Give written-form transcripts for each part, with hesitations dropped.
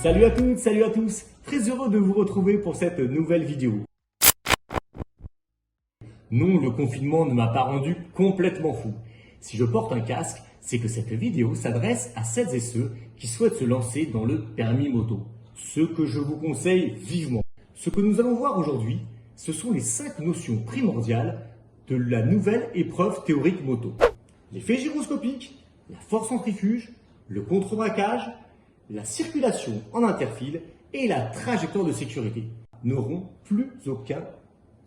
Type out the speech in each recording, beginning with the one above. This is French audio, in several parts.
Salut à toutes, salut à tous, très heureux de vous retrouver pour cette nouvelle vidéo. Non, le confinement ne m'a pas rendu complètement fou. Si je porte un casque, c'est que cette vidéo s'adresse à celles et ceux qui souhaitent se lancer dans le permis moto. Ce que je vous conseille vivement. Ce que nous allons voir aujourd'hui, ce sont les 5 notions primordiales de la nouvelle épreuve théorique moto. L'effet gyroscopique, la force centrifuge, le contre-braquage, la circulation en interfile et la trajectoire de sécurité n'auront plus aucun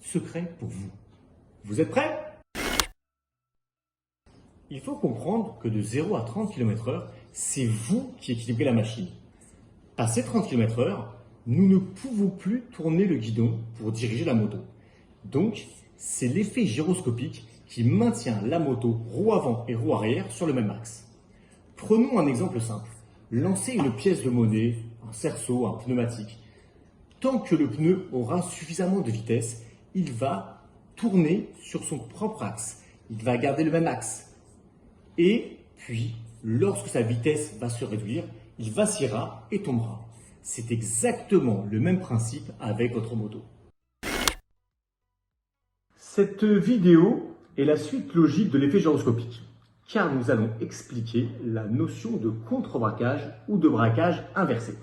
secret pour vous. Vous êtes prêts? Il faut comprendre que de 0 à 30 km/h, c'est vous qui équilibrez la machine. Passé 30 km/h, nous ne pouvons plus tourner le guidon pour diriger la moto. Donc, c'est l'effet gyroscopique qui maintient la moto roue avant et roue arrière sur le même axe. Prenons un exemple simple. Lancez une pièce de monnaie, un cerceau, un pneumatique. Tant que le pneu aura suffisamment de vitesse, il va tourner sur son propre axe. Il va garder le même axe. Et puis, lorsque sa vitesse va se réduire, il vacillera et tombera. C'est exactement le même principe avec votre moto. Cette vidéo est la suite logique de l'effet gyroscopique, car nous allons expliquer la notion de contre-braquage ou de braquage inversé.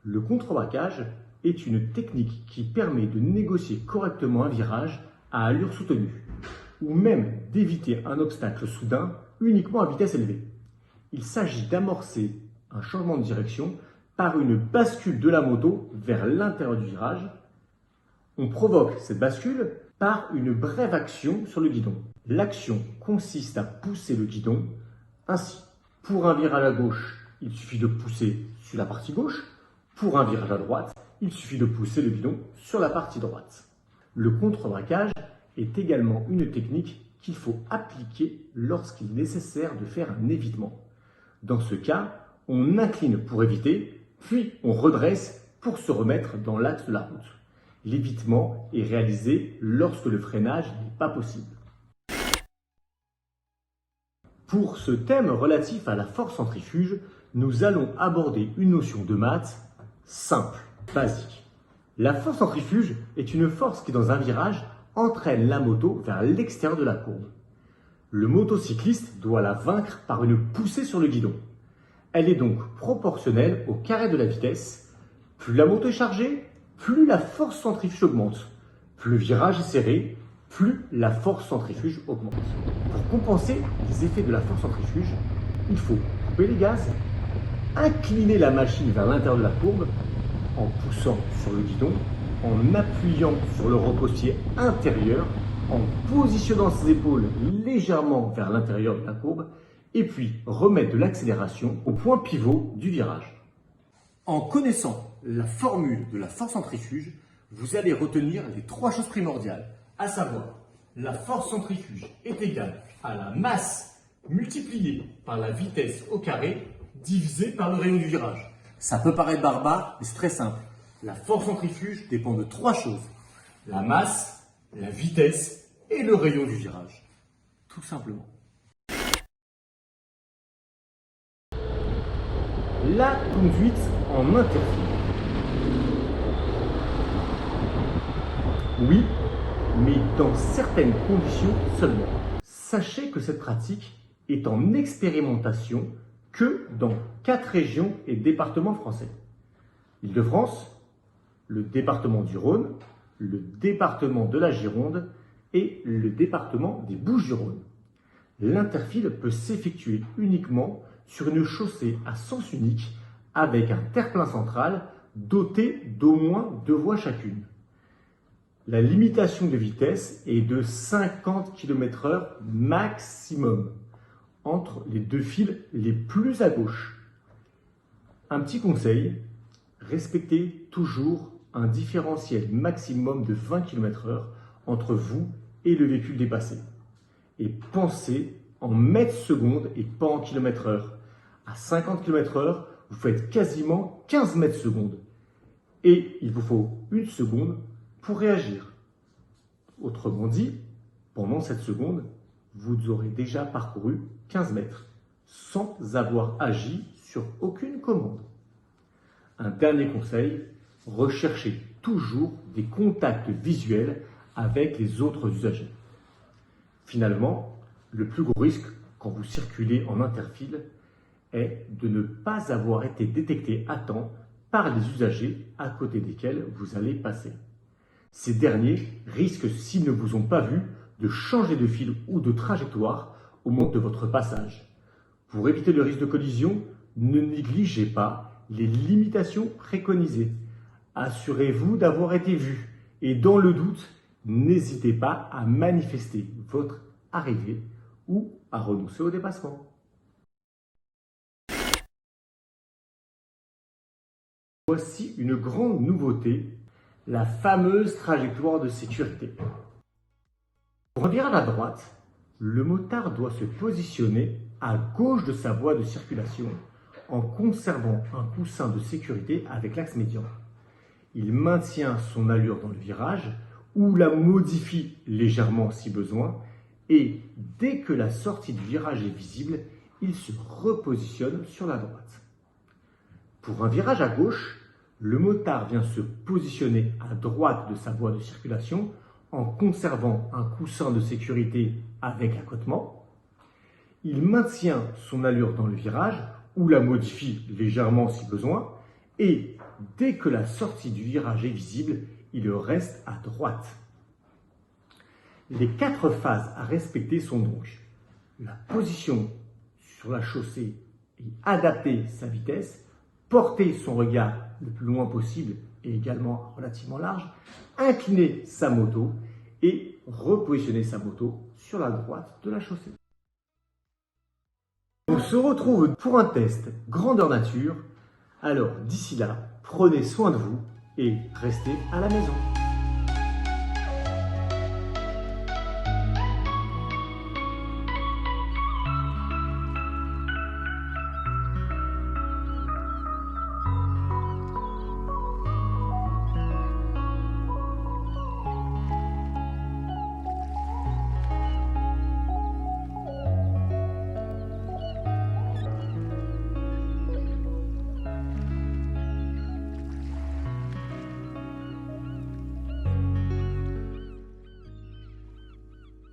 Le contre-braquage est une technique qui permet de négocier correctement un virage à allure soutenue, ou même d'éviter un obstacle soudain uniquement à vitesse élevée. Il s'agit d'amorcer un changement de direction par une bascule de la moto vers l'intérieur du virage. On provoque cette bascule par une brève action sur le guidon. L'action consiste à pousser le guidon. Ainsi, pour un virage à gauche, il suffit de pousser sur la partie gauche. Pour un virage à droite, il suffit de pousser le guidon sur la partie droite. Le contre-braquage est également une technique qu'il faut appliquer lorsqu'il est nécessaire de faire un évitement. Dans ce cas, on incline pour éviter, puis on redresse pour se remettre dans l'axe de la route. L'évitement est réalisé lorsque le freinage n'est pas possible. Pour ce thème relatif à la force centrifuge, nous allons aborder une notion de maths simple, basique. La force centrifuge est une force qui, dans un virage, entraîne la moto vers l'extérieur de la courbe. Le motocycliste doit la vaincre par une poussée sur le guidon. Elle est donc proportionnelle au carré de la vitesse. Plus la moto est chargée, plus la force centrifuge augmente. Plus le virage est serré, plus la force centrifuge augmente. Pour compenser les effets de la force centrifuge, il faut couper les gaz, incliner la machine vers l'intérieur de la courbe en poussant sur le guidon, en appuyant sur le repose-pied intérieur, en positionnant ses épaules légèrement vers l'intérieur de la courbe, et puis remettre de l'accélération au point pivot du virage. En connaissant la formule de la force centrifuge, vous allez retenir les 3 choses primordiales, à savoir la force centrifuge est égale à la masse multipliée par la vitesse au carré divisé par le rayon du virage. Ça peut paraître barbare, mais c'est très simple. La force centrifuge dépend de 3 choses, la masse, la vitesse et le rayon du virage. Tout simplement. La conduite en interfile. Oui, mais dans certaines conditions seulement. Sachez que cette pratique est en expérimentation que dans 4 régions et départements français. L'Île-de-France, le département du Rhône, le département de la Gironde et le département des Bouches-du-Rhône. L'interfile peut s'effectuer uniquement sur une chaussée à sens unique avec un terre-plein central doté d'au moins 2 voies chacune. La limitation de vitesse est de 50 km/h maximum entre les 2 fils les plus à gauche. Un petit conseil, respectez toujours un différentiel maximum de 20 km/h entre vous et le véhicule dépassé. Et pensez en mètres secondes et pas en km/h. À 50 km/h, vous faites quasiment 15 mètres secondes. Et il vous faut 1 seconde pour réagir. Autrement dit, pendant cette seconde, vous aurez déjà parcouru 15 mètres sans avoir agi sur aucune commande. Un dernier conseil, recherchez toujours des contacts visuels avec les autres usagers. Finalement, le plus gros risque quand vous circulez en interfile est de ne pas avoir été détecté à temps par les usagers à côté desquels vous allez passer. Ces derniers risquent, s'ils ne vous ont pas vu, de changer de fil ou de trajectoire au moment de votre passage. Pour éviter le risque de collision, ne négligez pas les limitations préconisées. Assurez-vous d'avoir été vu et dans le doute, n'hésitez pas à manifester votre arrivée ou à renoncer au dépassement. Voici une grande nouveauté, la fameuse trajectoire de sécurité. Pour un virage à droite, le motard doit se positionner à gauche de sa voie de circulation en conservant un coussin de sécurité avec l'axe médian. Il maintient son allure dans le virage ou la modifie légèrement si besoin et dès que la sortie du virage est visible, il se repositionne sur la droite. Pour un virage à gauche, le motard vient se positionner à droite de sa voie de circulation en conservant un coussin de sécurité avec accotement. Il maintient son allure dans le virage ou la modifie légèrement si besoin et dès que la sortie du virage est visible, il reste à droite. Les 4 phases à respecter sont donc la position sur la chaussée et adapter sa vitesse, porter son regard le plus loin possible et également relativement large, incliner sa moto et repositionner sa moto sur la droite de la chaussée. On se retrouve pour un test grandeur nature. Alors d'ici là, prenez soin de vous et restez à la maison.